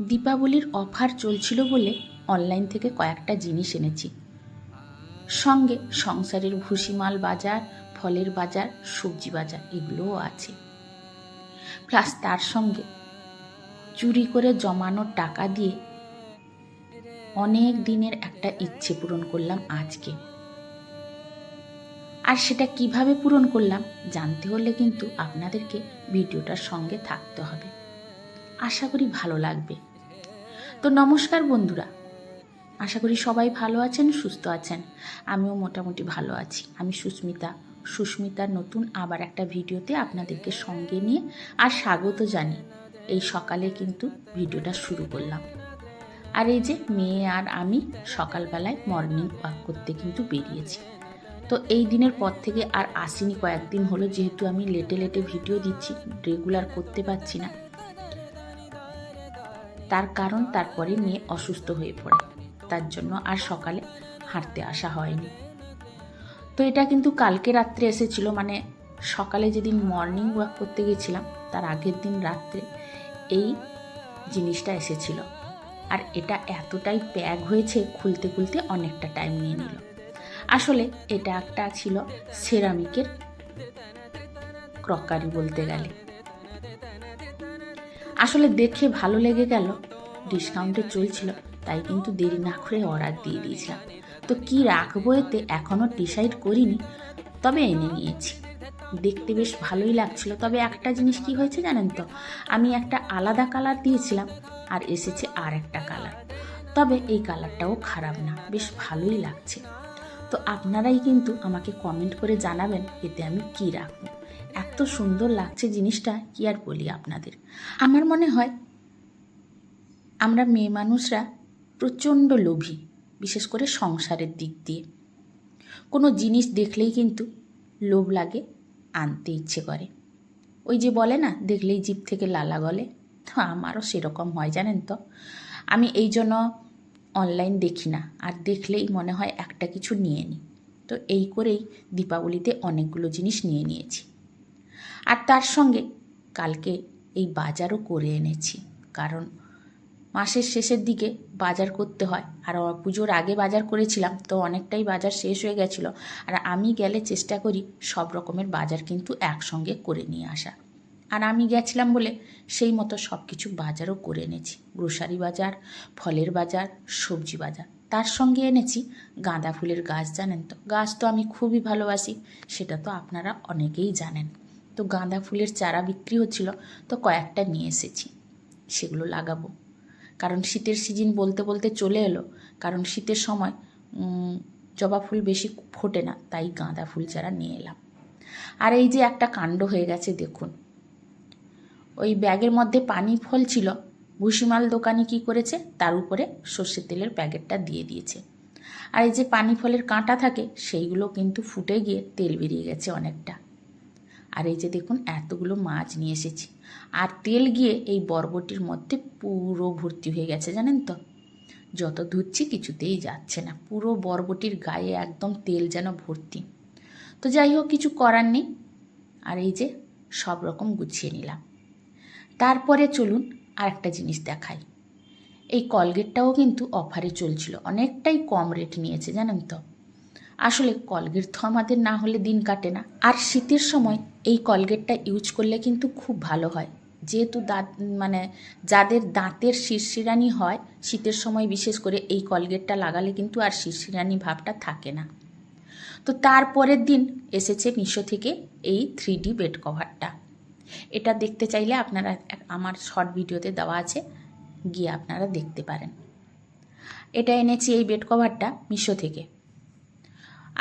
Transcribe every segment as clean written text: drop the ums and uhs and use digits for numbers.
দীপাবলির অফার চলছিল বলে অনলাইন থেকে কয়েকটা জিনিস এনেছি। সঙ্গে সংসারের ভুসিমাল বাজার, ফলের বাজার, সবজি বাজার এগুলোও আছে। প্লাস তার সঙ্গে চুরি করে জমানো টাকা দিয়ে অনেক দিনের একটা ইচ্ছে পূরণ করলাম আজকে। আর সেটা কিভাবে পূরণ করলাম জানতে হলে কিন্তু আপনাদেরকে ভিডিওটার সঙ্গে থাকতে হবে। আশা করি ভালো লাগবে। তো নমস্কার বন্ধুরা, আশা করি সবাই ভালো আছেন, সুস্থ আছেন। আমিও মোটামুটি ভালো আছি। আমি সুস্মিতার নতুন আবার একটা ভিডিওতে আপনাদেরকে সঙ্গে নিয়ে আর স্বাগত জানিয়ে এই সকালে কিন্তু ভিডিওটা শুরু করলাম। আর এই যে মেয়ে আর আমি সকালবেলায় মর্নিং ওয়াক করতে কিন্তু বেরিয়েছি। তো এই দিনের পর থেকে আর আসিনি, কয়েকদিন হলো, যেহেতু আমি লেটে ভিডিও দিচ্ছি, রেগুলার করতে পারছি না। তার কারণ তারপরে মেয়ে অসুস্থ হয়ে পড়ে, তার জন্য আর সকালে হাঁটতে আসা হয়নি। তো এটা কিন্তু কালকে রাত্রে এসেছিল, মানে সকালে যেদিন মর্নিং ওয়াক করতে গেছিলাম তার আগের দিন রাত্রে এই জিনিসটা এসেছিল। আর এটা এতটাই প্যাক হয়েছে, খুলতে খুলতে অনেকটা টাইম নিয়ে নিল। আসলে এটা একটা ছিল সেরামিকের ক্রকারি বলতে গেলে। আসলে দেখে ভালো লেগে গেল, ডিসকাউন্টে চলছিল, তাই কিন্তু দেরি না করে অর্ডার দিয়ে দিয়েছিলাম। তো কি রাখবো এতে এখনও ডিসাইড করিনি, তবে এনে নিয়েছি। দেখতে বেশ ভালোই লাগছিল। তবে একটা জিনিস কি হয়েছে জানেন তো, আমি একটা আলাদা কালার দিয়েছিলাম আর এসেছে আর একটা কালার। তবে এই কালারটাও খারাপ না, বেশ ভালোই লাগছে। তো আপনারাই কিন্তু আমাকে কমেন্ট করে জানাবেন এতে আমি কি রাখবো। এত সুন্দর লাগছে জিনিসটা, কি আর বলি আপনাদের। আমার মনে হয় আমরা মেয়ে মানুষরা প্রচণ্ড লোভী, বিশেষ করে সংসারের দিক দিয়ে। কোনো জিনিস দেখলেই কিন্তু লোভ লাগে, আনতে ইচ্ছে করে। ওই যে বলে না, দেখলেই জিভ থেকে লালা গলে, তো আমারও সেরকম হয় জানেন তো। আমি এই জন্য অনলাইন দেখি না, আর দেখলেই মনে হয় একটা কিছু নিয়ে নিই। তো এই করেই দীপাবলিতে অনেকগুলো জিনিস নিয়ে নিয়েছি। আর তার সঙ্গে কালকে এই বাজারও করে এনেছি, কারণ মাসের শেষের দিকে বাজার করতে হয়। আর পুজোর আগে বাজার করেছিলাম, তো অনেকটাই বাজার শেষ হয়ে গেছিল। আর আমি গেলে চেষ্টা করি সব রকমের বাজার কিন্তু একসঙ্গে করে নিয়ে আসা। আর আমি গেছিলাম বলে সেই মতো সব কিছু বাজারও করে এনেছি। গ্রোসারি বাজার, ফলের বাজার, সবজি বাজার। তার সঙ্গে এনেছি গাঁদা ফুলের গাছ। জানেন তো, গাছ তো আমি খুবই ভালোবাসি, সেটা তো আপনারা অনেকেই জানেন। তো গাঁদা ফুলের চারা বিক্রি হচ্ছিল, তো কয়েকটা নিয়ে এসেছি, সেগুলো লাগাবো। কারণ শীতের সিজন বলতে বলতে চলে এলো, কারণ শীতের সময় জবা ফুল বেশি ফোটে না, তাই গাঁদা ফুল চারা নিয়ে এলাম। আর এই যে একটা কাণ্ড হয়ে গেছে দেখুন, ওই ব্যাগের মধ্যে পানি ফল ছিল, ভুসিমাল দোকানি কি করেছে, তার উপরে সর্ষের তেলের প্যাকেটটা দিয়ে দিয়েছে। আর এই যে পানি ফলের কাঁটা থাকে, সেইগুলো কিন্তু ফুটে গিয়ে তেল বেরিয়ে গেছে অনেকটা। আর এই যে দেখুন এতগুলো মাছ নিয়ে এসেছি, আর তেল গিয়ে এই বরবটির মধ্যে পুরো ভর্তি হয়ে গেছে জানেন তো। যত ধুচ্ছি কিছুতেই যাচ্ছে না, পুরো বরবটির গায়ে একদম তেল যেন ভর্তি। তো যাই হোক, কিছু করার নেই। আর এই যে সব রকম গুছিয়ে নিলাম। তারপরে চলুন আর একটা জিনিস দেখাই। এই কলগেটটাও কিন্তু অফারে চলছিল, অনেকটাই কম রেট নিয়েছে জানেন তো। আসলে কলগেট তো আমাদের না হলে দিন কাটে না। আর শীতের সময় এই কলগেটটা ইউজ করলে কিন্তু খুব ভালো হয়, যেহেতু দাঁত মানে যাদের দাঁতের শিরশিরানি হয়, শীতের সময় বিশেষ করে এই কলগেটটা লাগালে কিন্তু আর শিরশিরানি ভাবটা থাকে না। তো তারপরের দিন এসেছে মিশো থেকে এই 3D বেড কভারটা। এটা দেখতে চাইলে আপনারা আমার শর্ট ভিডিওতে দেওয়া আছে, গিয়ে আপনারা দেখতে পারেন। এটা এনেছি এই বেড কভারটা মিশো থেকে।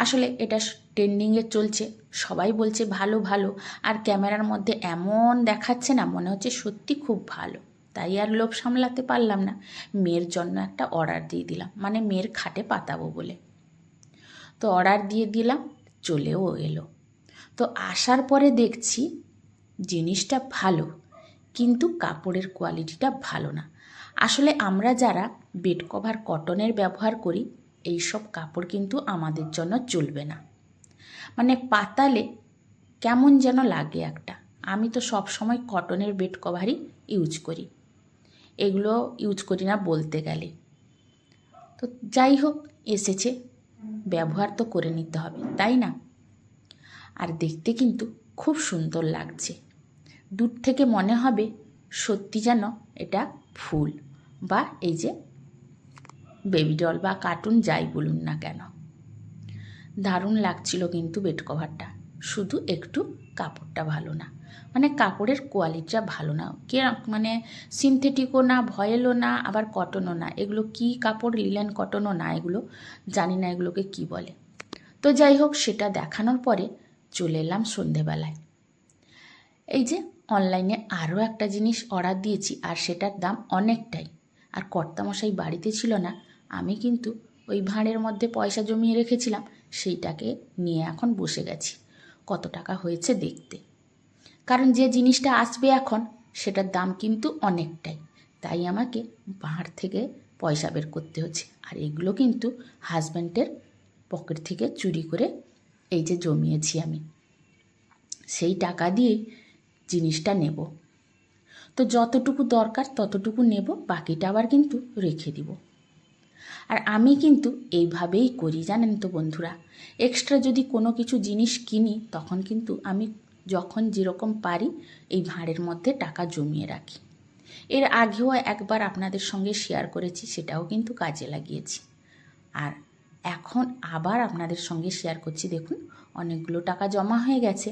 আসলে এটা ট্রেন্ডিংয়ে চলছে, সবাই বলছে ভালো ভালো, আর ক্যামেরার মধ্যে এমন দেখাচ্ছে না, মনে হচ্ছে সত্যি খুব ভালো। তাই আর লোভ সামলাতে পারলাম না, মেয়ের জন্য একটা অর্ডার দিয়ে দিলাম, মানে মেয়ের খাটে পাতাবো বলে। তো অর্ডার দিয়ে দিলাম, চলেও এলো। তো আসার পরে দেখছি জিনিসটা ভালো, কিন্তু কাপড়ের কোয়ালিটিটা ভালো না। আসলে আমরা যারা বেড কভার কটনের ব্যবহার করি, এই সব কাপড় কিন্তু আমাদের জন্য চলবে না। মানে পাতালে কেমন যেন লাগে একটা। আমি তো সব সময় কটনের বেড কভারই ইউজ করি। এগুলো ইউজ করি না বলতে গেলে। তো যাই হোক, এসেছে, ব্যবহার তো করে নিতে হবে, তাই না? আর দেখতে কিন্তু খুব সুন্দর লাগছে। দূর থেকে মনে হবে সত্যি যেন এটা ফুল বা এই যে বেবি ডল বা কার্টুন যাই বলুন না কেন। দারুণ লাগছিল কিন্তু বেড কভারটা, শুধু একটু কাপড়টা ভালো না, মানে কাপড়ের কোয়ালিটিটা ভালো না, মানে সিনথেটিকও না, ভয়েলও না, আবার কটনও না। এগুলো কি কাপড়, লিলেন কটনও না, এগুলো জানি না এগুলোকে কি বলে। তো যাই হোক, সেটা দেখানোর পরে চলে এলাম সন্ধেবেলায়। এই যে অনলাইনে আরও একটা জিনিস অর্ডার দিয়েছি, আর সেটার দাম অনেকটাই। আর কর্তামশাই বাড়িতে ছিল না, আমি কিন্তু ওই ভাঁড়ের মধ্যে পয়সা জমিয়ে রেখেছিলাম, সেইটাকে নিয়ে এখন বসে গেছি কত টাকা হয়েছে দেখতে। কারণ যে জিনিসটা আসবে এখন সেটার দাম কিন্তু অনেকটাই, তাই আমাকে ভাঁড় থেকে পয়সা বের করতে হচ্ছে। আর এগুলো কিন্তু হাজব্যান্ডের পকেট থেকে চুরি করে এই যে জমিয়েছি আমি, সেই টাকা দিয়ে জিনিসটা নেব। তো যতটুকু দরকার ততটুকু নেব, বাকিটা আবার কিন্তু রেখে দিব। আর আমি কিন্তু এইভাবেই করি, জানেন তো বন্ধুরা। এক্সট্রা যদি কোনো কিছু জিনিস কিনি, তখন কিন্তু আমি যখন যেরকম পারি এই ভাঁড়ের মধ্যে টাকা জমিয়ে রাখি। এর আগেও একবার আপনাদের সঙ্গে শেয়ার করেছি, সেটাও কিন্তু কাজে লাগিয়েছি। আর এখন আবার আপনাদের সঙ্গে শেয়ার করছি। দেখুন, অনেকগুলো টাকা জমা হয়ে গেছে,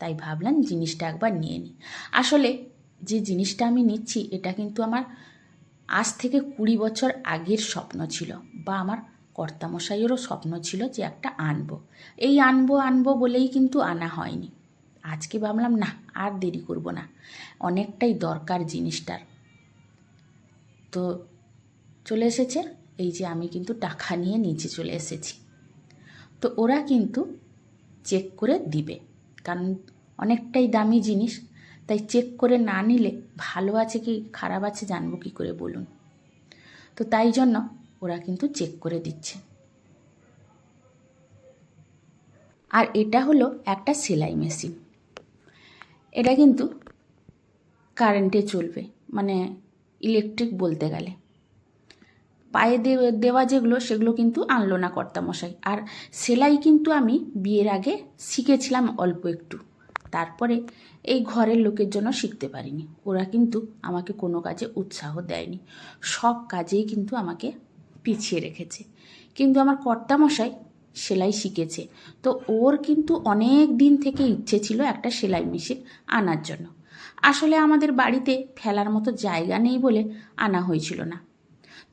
তাই ভাবলাম জিনিসটা একবার নিয়ে নিই। আসলে যে জিনিসটা আমি নিচ্ছি, এটা কিন্তু আমার আজ থেকে 20 বছর আগের স্বপ্ন ছিল, বা আমার কর্তামশাইয়েরও স্বপ্ন ছিল যে একটা আনবো। এই আনবো বলেই কিন্তু আনা হয়নি। আজকে ভাবলাম না, আর দেরি করব না, অনেকটাই দরকার জিনিসটার। তো চলে এসেছে, এই যে আমি কিন্তু টাকা নিয়ে নিচে চলে এসেছি। তো ওরা কিন্তু চেক করে দিবে, কারণ অনেকটাই দামি জিনিস, তাই চেক করে না নিলে ভালো আছে কি খারাপ আছে জানবো কী করে বলুন। তো তাই জন্য ওরা কিন্তু চেক করে দিচ্ছে। আর এটা হলো একটা সেলাই মেশিন। এটা কিন্তু কারেন্টে চলবে, মানে ইলেকট্রিক বলতে গেলে। পায়ে দেওয়া যেগুলো, সেগুলো কিন্তু আনলো না কর্তামশাই। আর সেলাই কিন্তু আমি বিয়ের আগে শিখেছিলাম অল্প একটু, তারপরে এই ঘরের লোকের জন্য শিখতে পারিনি। ওরা কিন্তু আমাকে কোনো কাজে উৎসাহ দেয়নি, সব কাজেই কিন্তু আমাকে পিছিয়ে রেখেছে। কিন্তু আমার কর্তামশাই সেলাই শিখেছে, তো ওর কিন্তু অনেক দিন থেকে ইচ্ছে ছিল একটা সেলাই মেশিন আনার জন্য। আসলে আমাদের বাড়িতে ফেলার মতো জায়গা নেই বলে আনা হয়েছিল না।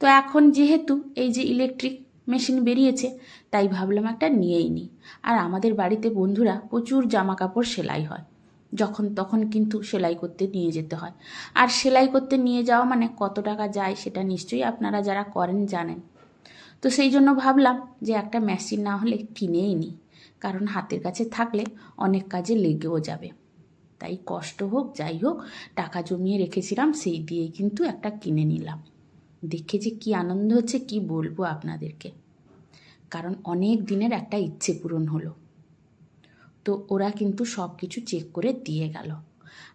তো এখন যেহেতু এই যে ইলেকট্রিক মেশিন বেরিয়েছে, তাই ভাবলাম একটা নিয়েই নিই। আর আমাদের বাড়িতে বন্ধুরা প্রচুর জামা কাপড় সেলাই হয়, যখন তখন কিন্তু সেলাই করতে নিয়ে যেতে হয়। আর সেলাই করতে নিয়ে যাওয়া মানে কত টাকা যায় সেটা নিশ্চয়ই আপনারা যারা করেন জানেন। তো সেই জন্য ভাবলাম যে একটা মেশিন না হলে কিনেই নিই, কারণ হাতের কাছে থাকলে অনেক কাজে লেগেও যাবে। তাই কষ্ট হোক যাই হোক, টাকা জমিয়ে রেখেছিলাম, সেই দিয়েই কিন্তু একটা কিনে নিলাম। দেখে যে কী আনন্দ হচ্ছে কি বলবো আপনাদেরকে, কারণ অনেক দিনের একটা ইচ্ছে পূরণ হলো। তো ওরা কিন্তু সব কিছু চেক করে দিয়ে গেল।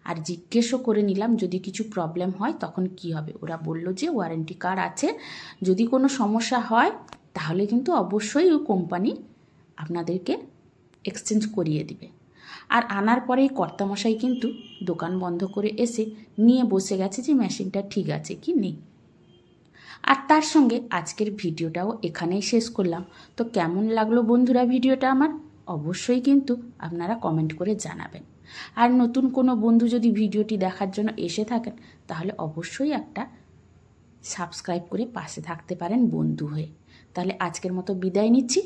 আর জিজ্ঞেসও করে নিলাম যদি কিছু প্রবলেম হয় তখন কি হবে। ওরা বলল যে ওয়ারেন্টি কার্ড আছে, যদি কোনো সমস্যা হয় তাহলে কিন্তু অবশ্যই ওই কোম্পানি আপনাদেরকে এক্সচেঞ্জ করিয়ে দিবে। আর আনার পরেই কর্তামশাই কিন্তু দোকান বন্ধ করে এসে নিয়ে বসে গেছে যে মেশিনটা ঠিক আছে কি নেই। আর তার সঙ্গে আজকের ভিডিওটাও এখানেই শেষ করলাম। তো কেমন লাগলো বন্ধুরা ভিডিওটা আমার, অবশ্যই কিন্তু আপনারা কমেন্ট করে জানাবেন। আর নতুন কোনো বন্ধু যদি ভিডিওটি দেখার জন্য এসে থাকেন, তাহলে অবশ্যই একটা সাবস্ক্রাইব করে পাশে থাকতে পারেন বন্ধু হয়ে। তাহলে আজকের মতো বিদায় নিচ্ছি।